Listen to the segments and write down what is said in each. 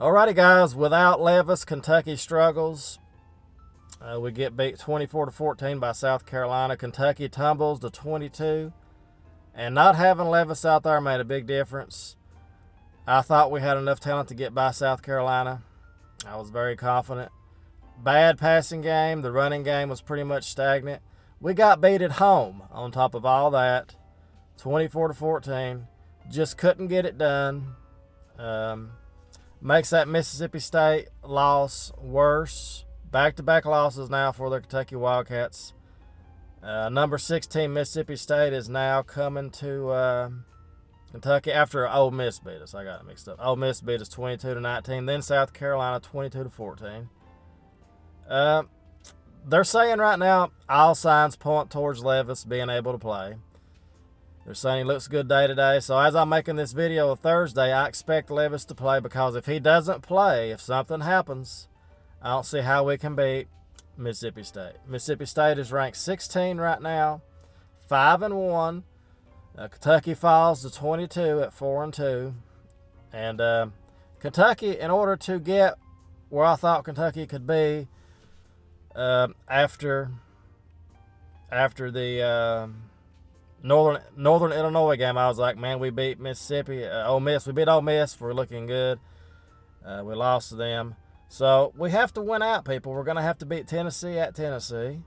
Alrighty, guys. Without Levis, Kentucky struggles. We get beat 24-14 by South Carolina. Kentucky tumbles to 22. And not having Levis out there made a big difference. I thought we had enough talent to get by South Carolina. I was very confident. Bad passing game. The running game was pretty much stagnant. We got beat at home on top of all that. 24-14. Just couldn't get it done. Makes that Mississippi State loss worse. Back-to-back losses now for the Kentucky Wildcats. Number 16 Mississippi State is now coming to Kentucky after Ole Miss beat us. I got it mixed up. Ole Miss beat us 22-19. Then South Carolina 22-14. They're saying right now all signs point towards Levis being able to play. They're saying he looks good day to day. So as I'm making this video of Thursday, I expect Levis to play, because if he doesn't play, if something happens, I don't see how we can beat Mississippi State. Mississippi State is ranked 16 right now, 5-1. Kentucky falls to 22 at 4-2. And Kentucky, in order to get where I thought Kentucky could be after the Northern Illinois game, I was like, man, we beat Mississippi, Ole Miss. We beat Ole Miss. We're looking good. We lost to them. So we have to win out, people. We're going to have to beat Tennessee at Tennessee.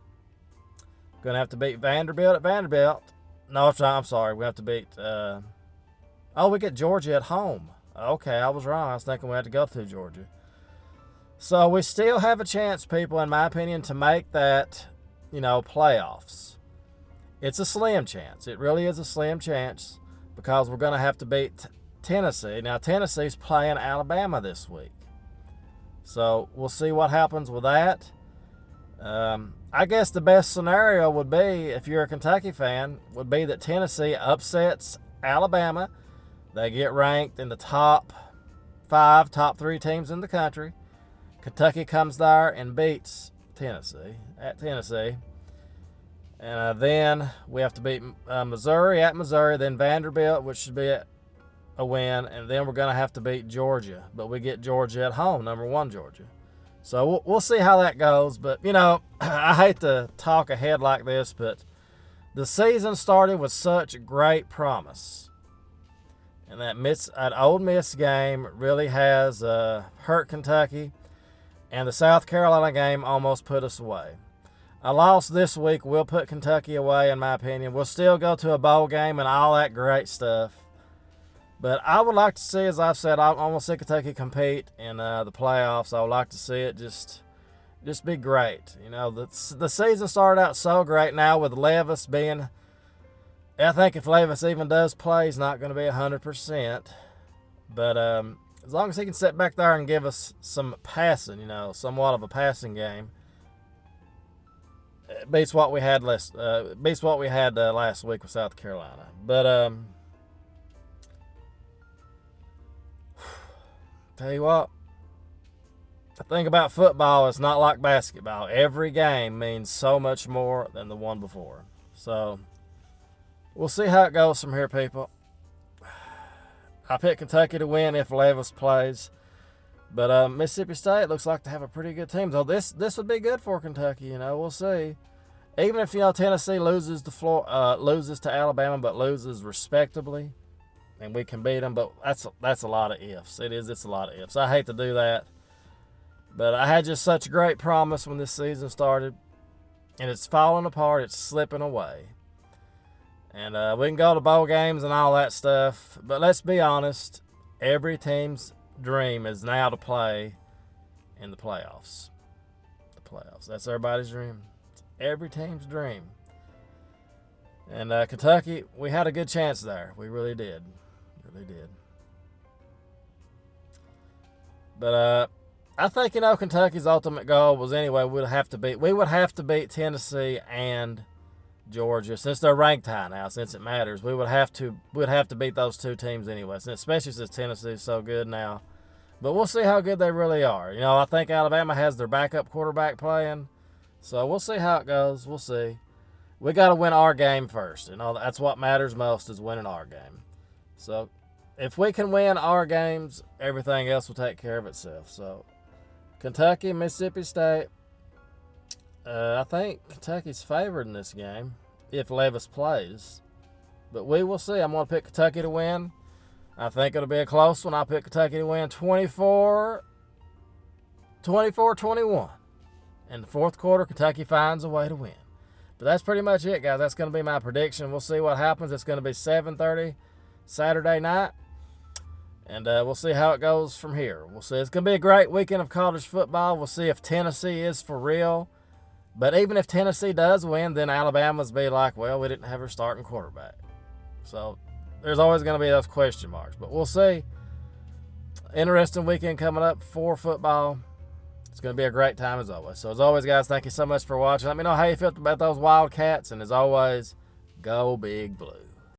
Going to have to beat Vanderbilt at Vanderbilt. No, I'm sorry. We have to beat... we get Georgia at home. Okay, I was wrong. I was thinking we had to go to Georgia. So we still have a chance, people, in my opinion, to make that, playoffs. It's a slim chance. It really is a slim chance, because we're going to have to beat Tennessee. Now, Tennessee's playing Alabama this week. So we'll see what happens with that. I guess the best scenario would be, if you're a Kentucky fan, would be that Tennessee upsets Alabama. They get ranked in the top 5, top 3 teams in the country. Kentucky comes there and beats Tennessee at Tennessee. And then we have to beat Missouri at Missouri, then Vanderbilt, which should be a win, and then we're going to have to beat Georgia. But we get Georgia at home, number 1 Georgia. So we'll see how that goes. But, I hate to talk ahead like this, but the season started with such great promise. And that Ole Miss game really has hurt Kentucky. And the South Carolina game almost put us away. A loss this week will put Kentucky away, in my opinion. We'll still go to a bowl game and all that great stuff. But I would like to see, as I've said, I want to see Kentucky compete in the playoffs. I would like to see it just be great. The season started out so great now with Levis being... I think if Levis even does play, he's not going to be 100%. But as long as he can sit back there and give us some passing, somewhat of a passing game, it beats what we had last week with South Carolina. But tell you what, the thing about football is not like basketball. Every game means so much more than the one before. So we'll see how it goes from here, people. I pick Kentucky to win if Levis plays. But Mississippi State looks like to have a pretty good team. So this would be good for Kentucky. We'll see. Even if Tennessee loses to Alabama, but loses respectably, and we can beat them. But that's a lot of ifs. It's a lot of ifs. I hate to do that, but I had just such great promise when this season started, and it's falling apart. It's slipping away. And we can go to bowl games and all that stuff, but let's be honest. Every team's dream is now to play in the playoffs. That's everybody's dream. It's every team's dream. And Kentucky, we had a good chance there. We really did. But I think Kentucky's ultimate goal was anyway we would have to beat Tennessee and Georgia, since they're ranked high now, since it matters. We'd have to beat those 2 teams anyway, especially since Tennessee's so good now. But we'll see how good they really are. I think Alabama has their backup quarterback playing, so we'll see how it goes. We'll see. We got to win our game first. That's what matters most, is winning our game. So if we can win our games, everything else will take care of itself. So, Kentucky, Mississippi State. I think Kentucky's favored in this game if Levis plays. But we will see. I'm going to pick Kentucky to win. I think it'll be a close one. I'll pick Kentucky to win 24-21. In the fourth quarter, Kentucky finds a way to win. But that's pretty much it, guys. That's going to be my prediction. We'll see what happens. It's going to be 7:30 Saturday night. And we'll see how it goes from here. We'll see. It's going to be a great weekend of college football. We'll see if Tennessee is for real. But even if Tennessee does win, then Alabama's be like, well, we didn't have her starting quarterback. So there's always going to be those question marks. But we'll see. Interesting weekend coming up for football. It's going to be a great time as always. So as always, guys, thank you so much for watching. Let me know how you felt about those Wildcats. And as always, go Big Blue.